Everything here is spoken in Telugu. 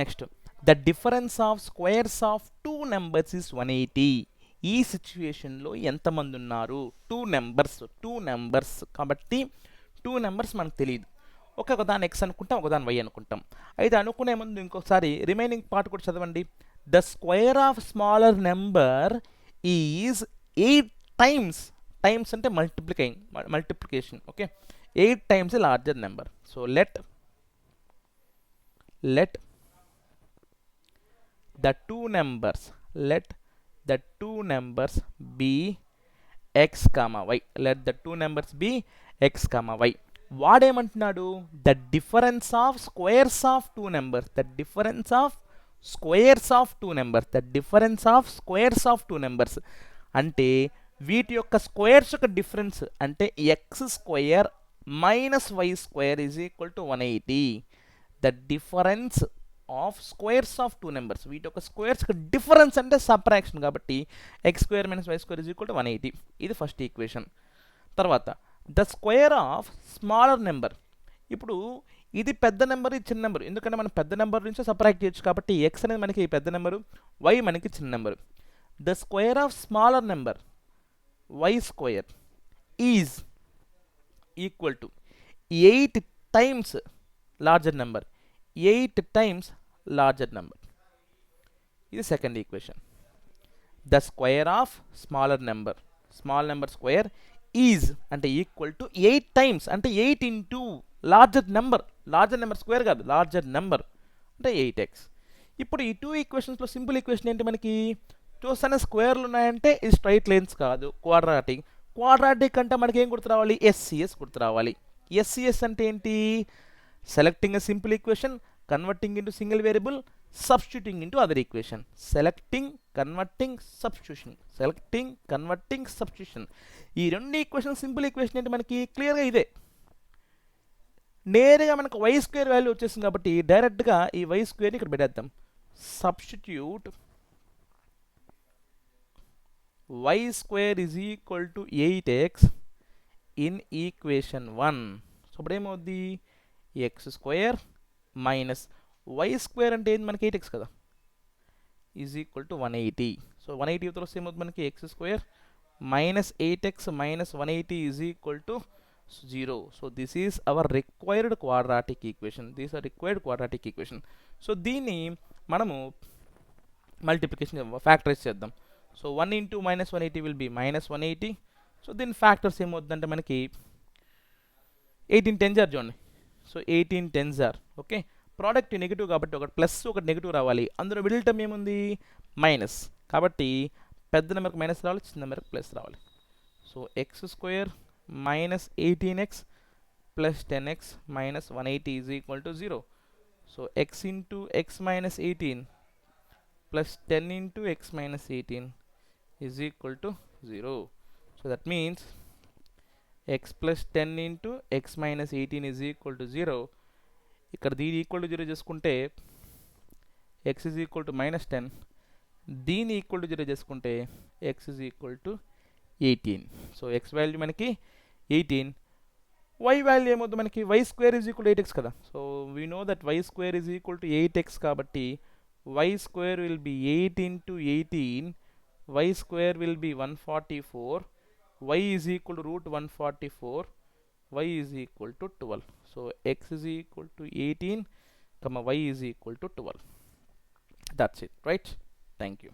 Next the difference of squares of two numbers is 180. ఈ సిచ్యువేషన్లో ఎంతమంది ఉన్నారు? టూ నెంబర్స్ కాబట్టి టూ నెంబర్స్ మనకు తెలియదు. ఒకదాని ఎక్స్ అనుకుంటాం, ఒకదాని వై అనుకుంటాం. అయితే అనుకునే ముందు ఇంకొకసారి రిమైనింగ్ పార్ట్ కూడా చదవండి. The square of smaller number is 8 times, times అంటే multiplication, okay, 8 times larger number. So let the two numbers be x comma y. Let the two numbers be x comma y. వాడేమంటున్నాడు? The difference of squares of two numbers, the difference of squares of two numbers, the difference of squares of two numbers అంటే వీటి యొక్క స్క్వేర్స్ యొక్క డిఫరెన్స్ అంటే x square minus y square is equal to 180. The difference of squares of two numbers, వీటి యొక్క స్క్వేర్స్ డిఫరెన్స్ అంటే సబ్ట్రాక్షన్ కాబట్టి x square minus y square is equal to 180. ఇది ఫస్ట్ ఈక్వేషన్. తర్వాత the square of smaller number. ఇప్పుడు ఇది పెద్ద నెంబర్, ఇది చిన్న నెంబర్, ఎందుకంటే మనం పెద్ద నెంబర్ నుంచి సబ్ట్రాక్ట్ చేయొచ్చు కాబట్టి ఎక్స్ అనేది మనకి పెద్ద నెంబరు, వై మనకి చిన్న number. The square of smaller number y square is equal to 8 times larger number, 8 times larger number. ఇది second equation. The square of smaller number, small number square is అంటే ఈక్వల్ టు 8 టైమ్స్ అంటే 8 into larger number, larger number square కాదు, లార్జర్ నెంబర్ అంటే 8x. ఇప్పుడు ఈ టూ ఈక్వేషన్స్లో సింపుల్ ఈక్వేషన్ ఏంటి మనకి? చూస్తానే స్క్వేర్లు ఉన్నాయంటే ఇది స్ట్రైట్ లైన్స్ కాదు, క్వాడ్రాటిక్. క్వాడ్రాటిక్ అంటే మనకి ఏం గుర్తు రావాలి? ఎస్సిఎస్ గుర్తు రావాలి. ఎస్సిఎస్ అంటే ఏంటి? Selecting a simple equation, converting into single variable, substituting into other equation. Selecting, converting, substitution, selecting, converting, substitution. ఈ రెండు ఈక్వేషన్ సింపుల్ ఈక్వేషన్ ఏంటి మనకి? క్లియర్గా ఇదే. నేరుగా మనకు వై స్క్వేర్ వాల్యూ వచ్చేసింది కాబట్టి డైరెక్ట్గా ఈ వై స్క్వేర్ని ఇక్కడ పెట్టేద్దాం. Substitute y square is equal to 8x in equation 1. So ఇప్పుడు ఏమవుద్ది? X square minus y square అంటే ఏంటి మనకి? 8x కదా, ఈజ్ ఈక్వల్ టు 180. సో 180 తో వస్తే ఏమవుతుంది మనకి? X square minus 8x minus 180 is equal to 0. So this is our required quadratic equation. This are required quadratic equation. So దీన్ని మనము మల్టిప్లికేషన్ ఫ్యాక్టరైజ్ చేద్దాం. So 1 into minus 180 will be minus 180. So దీని ఫ్యాక్టర్స్ ఏమవుతుందంటే మనకి 18 10s ఆర్ చూడండి. So 18 10s are okay. Product negative కాబట్టి ఒకటి ప్లస్ ఒకటి నెగిటివ్ రావాలి. అందులో మిడిల్ టర్మ్ ఏముంది? మైనస్. కాబట్టి పెద్ద నెంబర్కి మైనస్ రావాలి, చిన్న నెంబర్కి ప్లస్ రావాలి. So X square minus 18x plus 10x minus 180 is equal to 0. So X into X minus 18 plus 10 into x minus 18 is equal to 0. So that means x plus 10 into x minus 18 is equal to 0. ఇక్కడ దీని ఈక్వల్ టు 0 చేసుకుంటే x is equal to minus 10, దీని ఈక్వల్ టు 0 చేసుకుంటే x is equal to 18. So x value మనకి 18, y వాల్యూ ఏమవుతుంది మనకి? y square is equal to 8x కదా. So we know that y square is equal to 8x కాబట్టి y square will be 8 into 18, y square will be 144, y is equal to root 144, y is equal to 12. So x is equal to 18, y is equal to 12. That's it, right? Thank you.